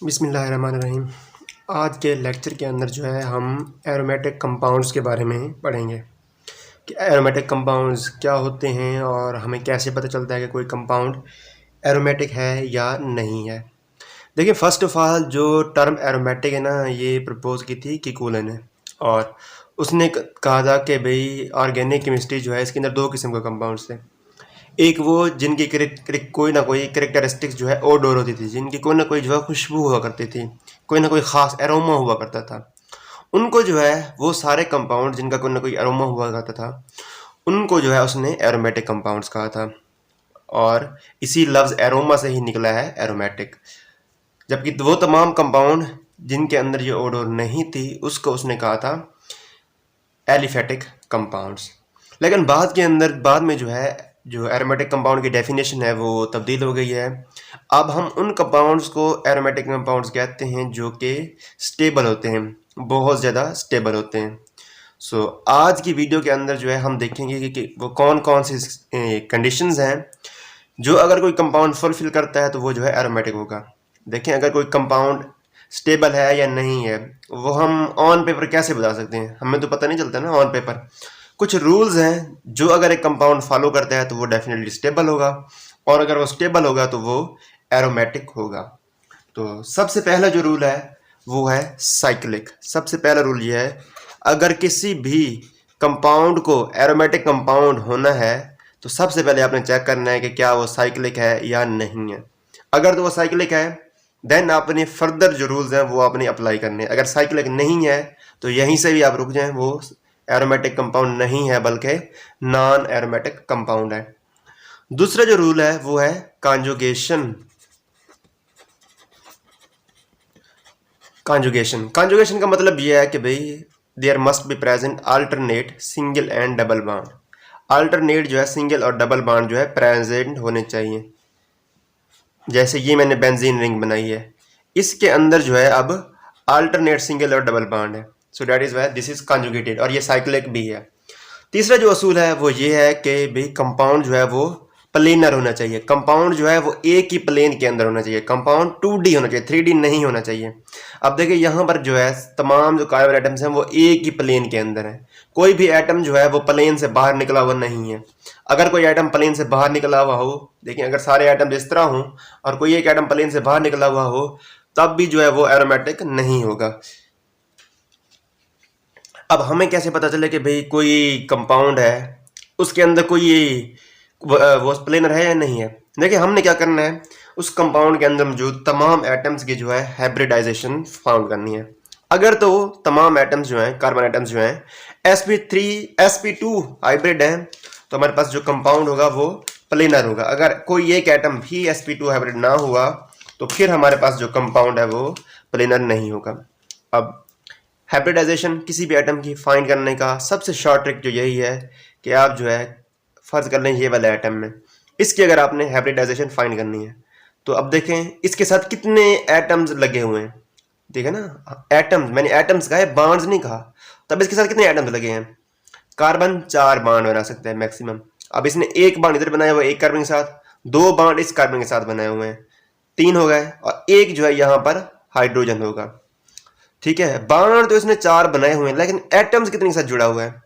बिस्मिल्लाहिर्रहमानिर्रहीम। आज के लेक्चर के अंदर जो है हम एरोमेटिक कंपाउंड्स के बारे में पढ़ेंगे कि एरोमेटिक कंपाउंड्स क्या होते हैं और हमें कैसे पता चलता है कि कोई कंपाउंड एरोमेटिक है या नहीं है। देखिए, फ़र्स्ट ऑफ़ ऑल जो टर्म एरोमेटिक है ना, ये प्रपोज़ की थी किकुलन ने, और उसने कहा था कि भाई ऑर्गेनिक केमिस्ट्री जो है इसके अंदर दो किस्म के कंपाउंड्स थे। एक वो जिनकी कोई ना कोई कैरेक्टरिस्टिक्स जो है ओडोर होती थी, जिनकी कोई ना कोई जो है खुशबू हुआ करती थी, कोई ना कोई ख़ास एरोमा हुआ करता था। उनको जो है वो सारे कंपाउंड जिनका कोई ना कोई एरोमा हुआ करता था, उनको जो है उसने एरोमेटिक कंपाउंड्स कहा था, और इसी लफ्ज़ एरोमा से ही निकला है एरोमेटिक। जबकि वो तमाम कंपाउंड जिनके अंदर ये ओडोर नहीं थी उसको उसने कहा था एलिफेटिक कंपाउंड्स। लेकिन बाद में जो है जो एरोमेटिक कंपाउंड की डेफिनेशन है वो तब्दील हो गई है। अब हम उन कंपाउंड्स को एरोमेटिक कंपाउंड्स कहते हैं जो कि स्टेबल होते हैं, बहुत ज़्यादा स्टेबल होते हैं। आज की वीडियो के अंदर जो है हम देखेंगे कि वो कौन कौन सी कंडीशंस हैं जो अगर कोई कंपाउंड फुलफिल करता है तो वो जो है एरोमेटिक होगा। देखें, अगर कोई कंपाउंड स्टेबल है या नहीं है वो हम ऑन पेपर कैसे बता सकते हैं, हमें तो पता नहीं चलता ना ऑन पेपर। कुछ रूल्स हैं जो अगर एक कंपाउंड फॉलो करता है तो वो डेफिनेटली स्टेबल होगा, और अगर वो स्टेबल होगा तो वो एरोमेटिक होगा। तो सबसे पहला जो रूल है वो है साइक्लिक। सबसे पहला रूल ये है, अगर किसी भी कंपाउंड को एरोमेटिक कंपाउंड होना है तो सबसे पहले आपने चेक करना है कि क्या वो साइक्लिक है या नहीं है। अगर तो वो साइक्लिक है देन आपने फर्दर जो रूल्स हैं वो आपने अप्लाई करने हैं। अगर साइक्लिक नहीं है तो यहीं से भी आप रुक जाएं, वो एरोमेटिक कंपाउंड नहीं है बल्कि नॉन एरोमेटिक कंपाउंड है। दूसरा जो रूल है वो है कॉन्जुगेशन। कॉन्जुगेशन का मतलब यह है कि भाई there must be present alternate single and double bond. Alternate जो है सिंगल और डबल बॉन्ड जो है प्रेजेंट होने चाहिए। जैसे ये मैंने बेंजीन रिंग बनाई है, इसके अंदर जो है अब अल्टरनेट सिंगल और डबल बॉन्ड है, so that is why this is conjugated, और ये साइक्लिक भी है। तीसरा जो असूल है वो ये है कि भाई कंपाउंड जो है वो प्लेनर होना चाहिए। कंपाउंड जो है वो एक ही प्लेन के अंदर होना चाहिए। कंपाउंड 2D होना चाहिए, 3D नहीं होना चाहिए। अब देखिए यहाँ पर जो है तमाम जो कार्बन एटम्स हैं वो एक ही प्लेन के अंदर है। कोई भी एटम जो है वो प्लेन से बाहर निकला हुआ नहीं है। अगर कोई एटम प्लेन से बाहर निकला हुआ हो, देखिए अगर सारे एटम इस तरह हों और कोई एक एटम प्लेन से बाहर निकला हुआ हो, तब भी जो है वो एरोमेटिक नहीं होगा। अब हमें कैसे पता चले कि भाई कोई कंपाउंड है उसके अंदर कोई वो प्लेनर है या नहीं है। देखिए हमने क्या करना है, उस कंपाउंड के अंदर मौजूद तमाम एटम्स की जो है हाइब्रिडाइजेशन फाउंड करनी है। अगर तो तमाम एटम्स जो हैं, कार्बन एटम्स जो हैं sp3 sp2 हाइब्रिड हैं, तो हमारे पास जो कंपाउंड होगा वो प्लेनर होगा। अगर कोई एक एटम भी sp2 हाइब्रिड ना हुआ तो फिर हमारे पास जो कंपाउंड है वो प्लेनर नहीं होगा। अब हाइब्रिडाइजेशन किसी भी एटम की फाइंड करने का सबसे शॉर्ट ट्रिक जो यही है कि आप जो है फर्ज कर लें ये वाला एटम में, इसकी अगर आपने हाइब्रिडाइजेशन फाइंड करनी है तो अब देखें इसके साथ कितने एटम्स लगे हुए हैं। ठीक है ना, एटम्स, मैंने एटम्स कहा है, बॉन्ड्स नहीं कहा। तब इसके साथ कितने एटम्स लगे हैं, कार्बन 4 बॉन्ड बना सकते हैं मैक्सिमम। अब इसने एक बॉन्ड इधर बनाया हुआ है एक कार्बन के साथ, 2 बॉन्ड इस कार्बन के साथ बनाए हुए हैं, 3 हो गए, और एक जो है यहाँ पर हाइड्रोजन होगा। ठीक है, बॉन्ड तो इसने 4 बनाए हुए हैं, लेकिन एटम्स कितने के साथ जुड़ा हुआ है,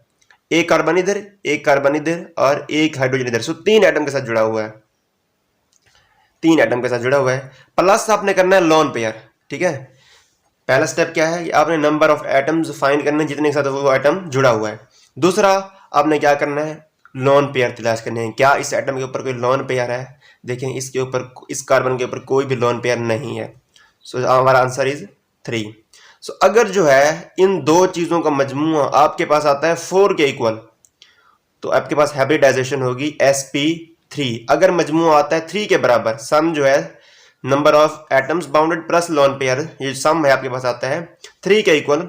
एक कार्बन इधर, एक कार्बन इधर, और एक हाइड्रोजन इधर। सो 3 एटम के साथ जुड़ा हुआ है, 3 एटम के साथ जुड़ा हुआ है। प्लस आपने करना है लोन पेयर। ठीक है, पहला स्टेप क्या है, आपने नंबर ऑफ एटम्स फाइंड करने जितने के साथ वो एटम जुड़ा हुआ है। दूसरा आपने क्या करना है, लोन पेयर तलाश करने हैं। क्या इस एटम के ऊपर कोई लोन पेयर है, देखें इसके ऊपर, इस कार्बन के ऊपर कोई भी लोन पेयर नहीं है। सो हमारा आंसर इज 3। सो अगर जो है इन दो चीज़ों का मजमूआ आपके पास आता है 4 के इक्वल, तो आपके पास हाइब्रिडाइजेशन होगी sp3। अगर मजमूआ आता है 3 के बराबर, सम जो है number of atoms bounded plus lone pair, ये सम है आपके पास आता है 3 के इक्वल,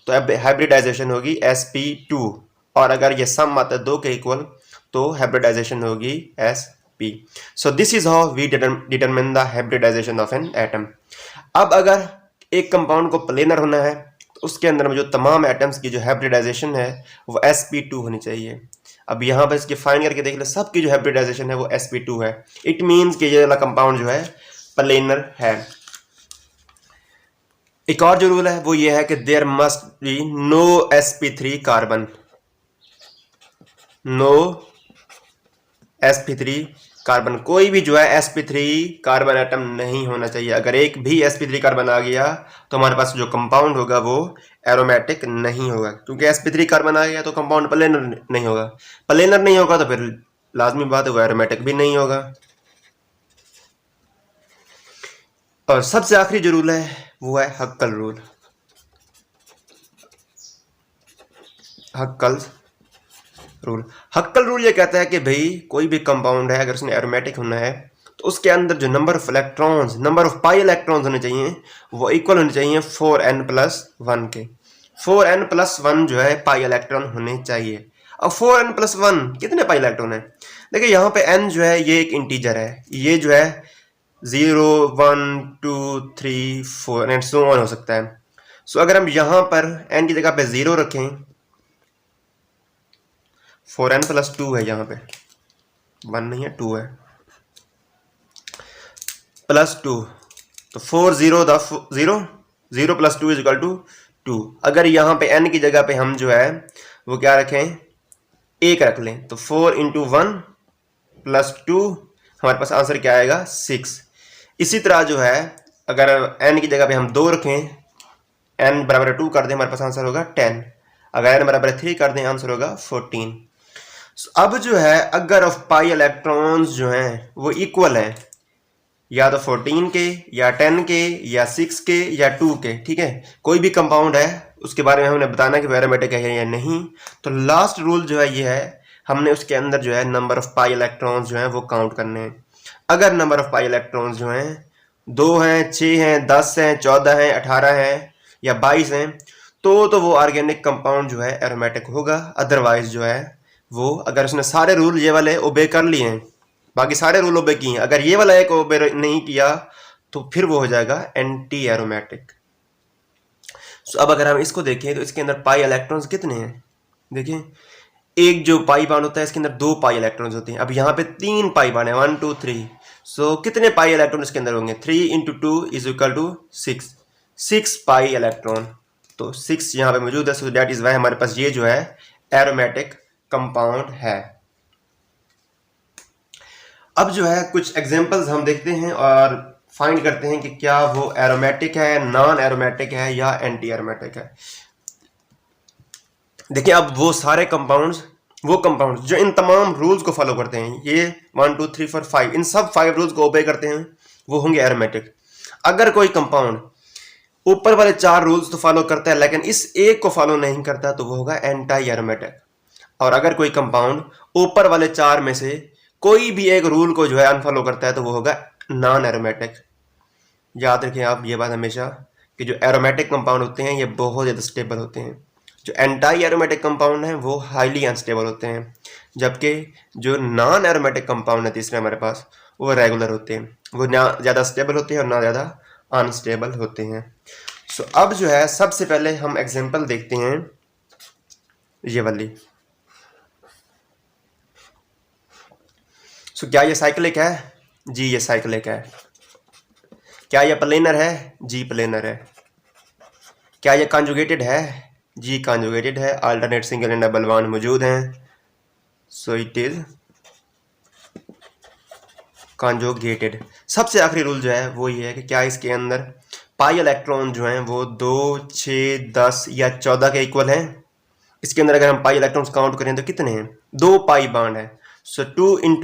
तो अब हाइब्रिडाइजेशन होगी sp2। और अगर ये सम आता है 2 के इक्वल तो हाइब्रिडाइजेशन होगी sp। So this is how we determine the hybridization of an atom. अब अगर एक कंपाउंड को प्लेनर होना है तो उसके अंदर में जो तमाम एटम्स की जो हाइब्रिडाइजेशन है वो sp2 होनी चाहिए। अब यहाँ पर इसके फाइंड करके देख लो, सबकी जो हाइब्रिडाइजेशन है वो sp2 है। इट मीन्स कि ये वाला कंपाउंड जो है प्लेनर है। एक और जो रूल है वो ये है कि there must be no sp3 carbon, no sp3 carbon, कोई भी जो है sp3 कार्बन एटम नहीं होना चाहिए। अगर एक भी sp3 कार्बन आ गया तो हमारे पास जो कंपाउंड होगा वो एरोमेटिक नहीं होगा, क्योंकि sp3 कार्बन आ गया तो कंपाउंड प्लेनर नहीं होगा, प्लेनर नहीं होगा तो फिर लाजमी बात है वो एरोमेटिक भी नहीं होगा। और सबसे आखिरी जो रूल है वो है हक्कल रूल, हक्कल रूल। हक्कल रूल ये कहता है कि भाई कोई भी कंपाउंड है अगर उसने एरोमेटिक होना है तो उसके अंदर जो number of electrons, number of pi electrons होने चाहिए वो इक्वल होने चाहिए 4n+1 के। 4n+1 जो है पाई इलेक्ट्रॉन होने चाहिए। अब 4n+1 कितने पाई इलेक्ट्रॉन है? देखिए यहाँ पे n जो है ये एक इंटीजर है, ये जो है 0 1 2 3 4 एंड सो ऑन हो सकता है। सो अगर हम यहाँ पर n की जगह पे 0 रखें, 4n+2 है, यहाँ पे 1 नहीं है 2 है, +2, तो 4 0 0 0 + 2 = 2। अगर यहाँ पे n की जगह पे हम जो है वो क्या रखें, 1 रख लें, तो 4 × 1 + 2 हमारे पास आंसर क्या आएगा 6। इसी तरह जो है अगर n की जगह पे हम 2 रखें, n = 2 कर दें, हमारे पास आंसर होगा 10। अगर n = 3 कर दें, आंसर होगा 14। अब जो है अगर ऑफ पाई इलेक्ट्रॉन्स जो हैं वो इक्वल हैं, या तो 14 के या 10 के या 6 के या 2 के, ठीक है, कोई भी कंपाउंड है उसके बारे में हमने बताना कि वो एरोमेटिक है या नहीं। तो लास्ट रूल जो है ये है, हमने उसके अंदर जो है नंबर ऑफ पाई इलेक्ट्रॉन्स जो हैं वो काउंट करने हैं। अगर नंबर ऑफ पाई इलेक्ट्रॉन्स जो हैं 2 हैं, 6 हैं, 10 हैं, 14 हैं, 18 हैं या 22 हैं, तो वो ऑर्गेनिक कंपाउंड जो है एरोमेटिक होगा। अदरवाइज जो है वो, अगर उसने सारे रूल ये वाले ओबे कर लिए हैं, बाकी सारे रूल ओबे किए हैं, अगर ये वाला एक ओबे नहीं किया तो फिर वो हो जाएगा एंटी एरोमेटिक। सो अब अगर हम इसको देखें तो इसके अंदर पाई इलेक्ट्रॉन्स कितने हैं? देखिए एक जो पाई बॉन्ड होता है इसके अंदर 2 पाई इलेक्ट्रॉन्स होते हैं। अब यहाँ पे 3 पाई बॉन्ड है, 1 2 3। सो कितने पाई इलेक्ट्रॉन इसके अंदर होंगे? 3 × 2 = 6, 6 पाई इलेक्ट्रॉन। तो 6 यहाँ पे मौजूद है, सो दैट इज वाई हमारे पास ये जो है एरोमेटिक कंपाउंड है। अब जो है कुछ एग्जांपल्स हम देखते हैं और फाइंड करते हैं कि क्या वो एरोमेटिक है, नॉन एरोमेटिक है या एंटी एरोमेटिक है। देखिए अब वो सारे कंपाउंड्स, वो कंपाउंड्स जो इन तमाम रूल्स को फॉलो करते हैं, ये 1 2 3 4 5, इन सब 5 रूल्स को ओबे करते हैं, वो होंगे एरोमेटिक। अगर कोई कंपाउंड ऊपर वाले 4 रूल्स तो फॉलो करता है लेकिन इस एक को फॉलो नहीं करता तो वो होगा एंटी एरोमेटिक। और अगर कोई कंपाउंड ऊपर वाले 4 में से कोई भी एक रूल को जो है अनफॉलो करता है तो वो होगा नॉन एरोमेटिक। याद रखें आप ये बात हमेशा कि जो एरोमेटिक कंपाउंड होते हैं ये बहुत ज़्यादा स्टेबल होते हैं, जो एंटी एरोमेटिक कंपाउंड हैं वो हाईली अनस्टेबल होते हैं, जबकि जो नॉन एरोमेटिक कंपाउंड है तीसरे हमारे पास वो रेगुलर होते हैं, वो ना ज़्यादा स्टेबल होते हैं और ना ज़्यादा अनस्टेबल होते हैं। सो अब जो है सबसे पहले हम एग्जांपल देखते हैं ये वाली। सो क्या ये साइक्लिक है? जी ये साइक्लिक है। क्या ये प्लेनर है? जी प्लेनर है। क्या ये कॉन्जुगेटेड है? जी कॉन्जुगेटेड है। Alternate single and double bond मौजूद हैं, सो इट इज कॉन्जुगेटेड। सबसे आखिरी रूल जो है वो ये है कि क्या इसके अंदर पाई इलेक्ट्रॉन जो हैं वो 2 6 10 या 14 के इक्वल हैं। इसके अंदर अगर हम पाई इलेक्ट्रॉन्स काउंट करें तो कितने हैं? 2 पाई बॉन्ड है, सो 2 ×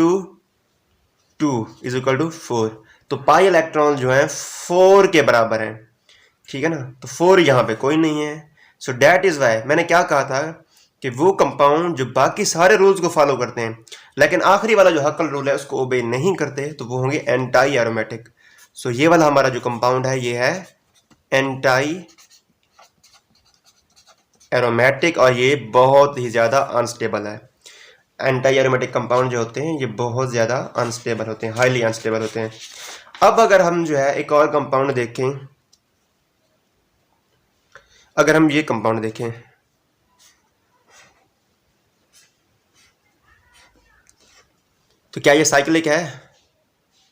2 = 4। तो पाई इलेक्ट्रॉन जो है 4 के बराबर है, ठीक है ना, तो 4 यहाँ पे कोई नहीं है। सो डैट इज वाई मैंने क्या कहा था कि वो कंपाउंड जो बाकी सारे रूल्स को फॉलो करते हैं लेकिन आखिरी वाला जो हक्कल रूल है उसको ओबे नहीं करते तो वो होंगे एंटी एरोमेटिक। सो ये वाला हमारा जो कंपाउंड है ये है एंटी एरोमेटिक और ये बहुत ही ज़्यादा अनस्टेबल है। एंटी एरोमेटिक कंपाउंड जो होते हैं ये बहुत ज़्यादा अनस्टेबल होते हैं, हाईली अनस्टेबल होते हैं। अब अगर हम जो है एक और कंपाउंड देखें, अगर हम ये कंपाउंड देखें तो क्या ये साइक्लिक है?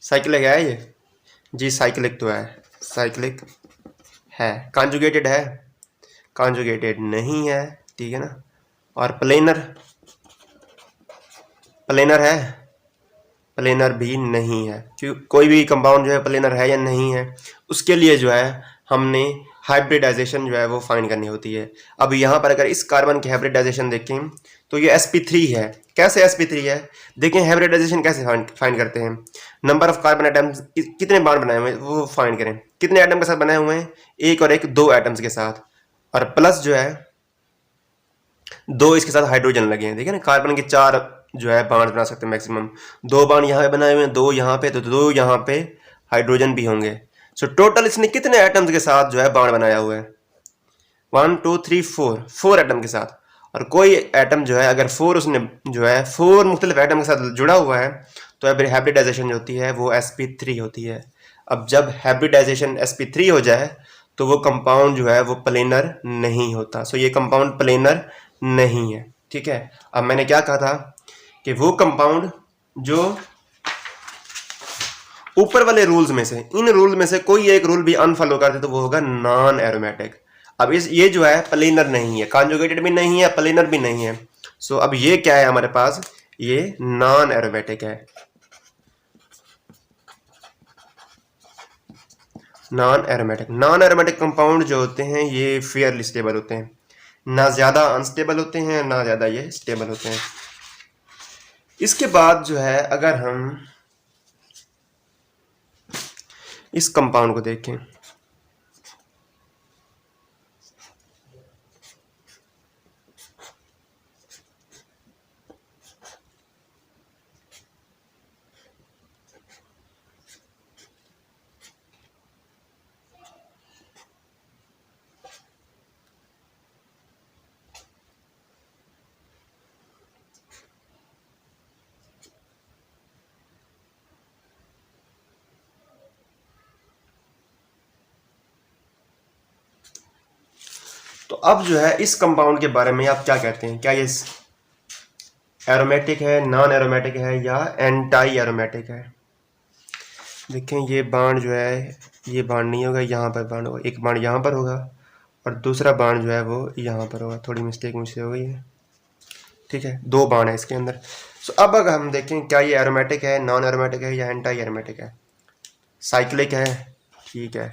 साइक्लिक है ये? जी साइक्लिक तो है, साइक्लिक है, कॉन्जुगेटेड है, कॉन्जुगेटेड नहीं है, ठीक है ना। और प्लेनर, प्लेनर है, प्लेनर भी नहीं है। क्योंकि कोई भी कंपाउंड जो है प्लेनर है या नहीं है, उसके लिए जो है हमने हाइब्रिडाइजेशन जो है वो फाइंड करनी होती है। अब यहाँ पर अगर इस कार्बन की हाइब्रिडाइजेशन देखें तो ये sp3 है। कैसे sp3 है, देखें हाइब्रिडाइजेशन कैसे फाइंड करते हैं। नंबर ऑफ कार्बन एटम्स, कितने बॉन्ड बनाए हुए हैं वो फाइंड करें, कितने एटम के साथ बनाए हुए हैं, एक और एक, दो एटम्स के साथ, और प्लस जो है दो इसके साथ हाइड्रोजन लगे हैं। देखिए ना, कार्बन के 4 जो है बॉन्ड बना सकते हैं मैक्सिमम, 2 बॉन्ड यहाँ पे बनाए हुए हैं, 2 यहाँ पे, तो 2 यहाँ पे हाइड्रोजन भी होंगे। सो टोटल इसने कितने एटम्स के साथ जो है बॉन्ड बनाया हुआ है, 1 2 3 4 एटम के साथ। और कोई एटम जो है अगर 4 उसने जो है 4 मुख्तलिफ एटम के साथ जुड़ा हुआ है तो हाइब्रिडाइजेशन जो होती है वो sp3 होती है। अब जब हाइब्रिडाइजेशन sp3 हो जाए तो वो कंपाउंड जो है वो प्लेनर नहीं होता। सो ये कंपाउंड प्लेनर नहीं है, ठीक है। अब मैंने क्या कहा था कि वो कंपाउंड जो ऊपर वाले रूल्स में से, इन रूल में से कोई एक रूल भी अनफॉलो करते तो वो होगा नॉन एरोमेटिक। अब ये जो है प्लेनर नहीं है, कॉन्जुगेटेड भी नहीं है, प्लेनर भी नहीं है। सो अब ये क्या है हमारे पास, ये नॉन एरोमेटिक है। नॉन एरोमेटिक कंपाउंड जो होते हैं ये फेयरली स्टेबल होते हैं, ना ज्यादा अनस्टेबल होते हैं ना ज्यादा ये स्टेबल होते हैं। इसके बाद जो है अगर हम इस कंपाउंड को देखें, तो अब जो है इस कंपाउंड के बारे में आप क्या कहते हैं, क्या ये एरोमेटिक है, नॉन एरोमेटिक है या एंटाई एरोमेटिक है। देखें ये बाण जो है, ये बाण नहीं होगा, यहाँ पर बाण होगा, एक बाण यहाँ पर होगा और दूसरा बाण जो है वो यहाँ पर होगा। थोड़ी मिस्टेक मुझसे हो गई है, ठीक है, 2 बाण है इसके अंदर। सो अब अगर हम देखें क्या ये एरोमेटिक है, नॉन एरोमेटिक है या एंटाई एरोमेटिक है। साइक्लिक है, ठीक है,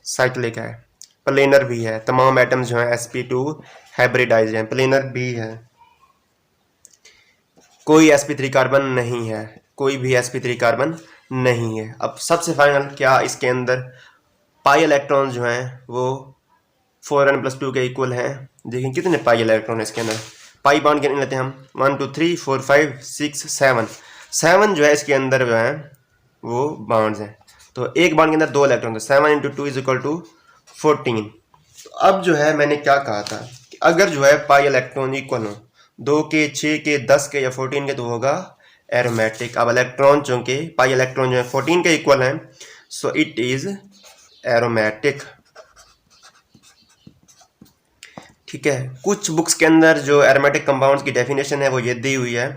साइक्लिक है, प्लेनर भी है, तमाम एटम्स जो हैं sp2 हाइब्रिडाइज हैं, प्लेनर भी है, कोई sp3 कार्बन नहीं है, कोई भी sp3 कार्बन नहीं है। अब सबसे फाइनल क्या इसके अंदर पाई इलेक्ट्रॉन जो हैं वो 4n+2 के इक्वल हैं। देखें कितने पाई इलेक्ट्रॉन है इसके अंदर, पाई बॉन्ड गिन लेते हैं हम, 1 2 3 4 5 6 7 जो है इसके अंदर जो है वो बॉन्ड्स हैं। तो एक बॉन्ड के अंदर 2 इलेक्ट्रॉन, तो 7 × 2 = 14। तो अब जो है मैंने क्या कहा था कि अगर जो है पाई इलेक्ट्रॉन इक्वल हो 2 के, 6 के, 10 के या 14 के तो होगा एरोमेटिक। अब इलेक्ट्रॉन चूंकि पाई इलेक्ट्रॉन जो है 14 के इक्वल हैं, सो इट इज एरोमेटिक, ठीक है। कुछ बुक्स के अंदर जो एरोमेटिक कंपाउंड्स की डेफिनेशन है वो ये दी हुई है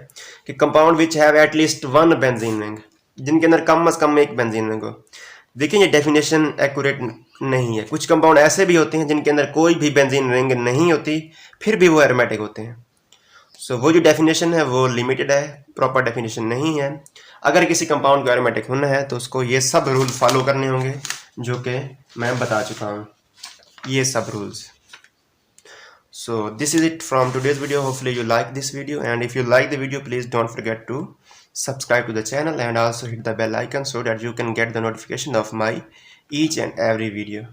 कि compound which have at least 1 benzene ring, जिनके अंदर कम से कम एक बेंजीन रिंग हो। देखिए ये डेफिनेशन एक्यूरेट नहीं है। कुछ कंपाउंड ऐसे भी होते हैं जिनके अंदर कोई भी बेंजीन रिंग नहीं होती, फिर भी वो एरोमेटिक होते हैं। सो वो जो डेफिनेशन है वो लिमिटेड है, प्रॉपर डेफिनेशन नहीं है। अगर किसी कंपाउंड को एरोमेटिक होना है तो उसको ये सब रूल फॉलो करने होंगे जो कि मैं बता चुका हूँ, ये सब rules. So this is it from today's video. Hopefully you like this video, and if you like the video please don't forget to subscribe to the channel and also hit the bell icon so that you can get the notification of my each and every video.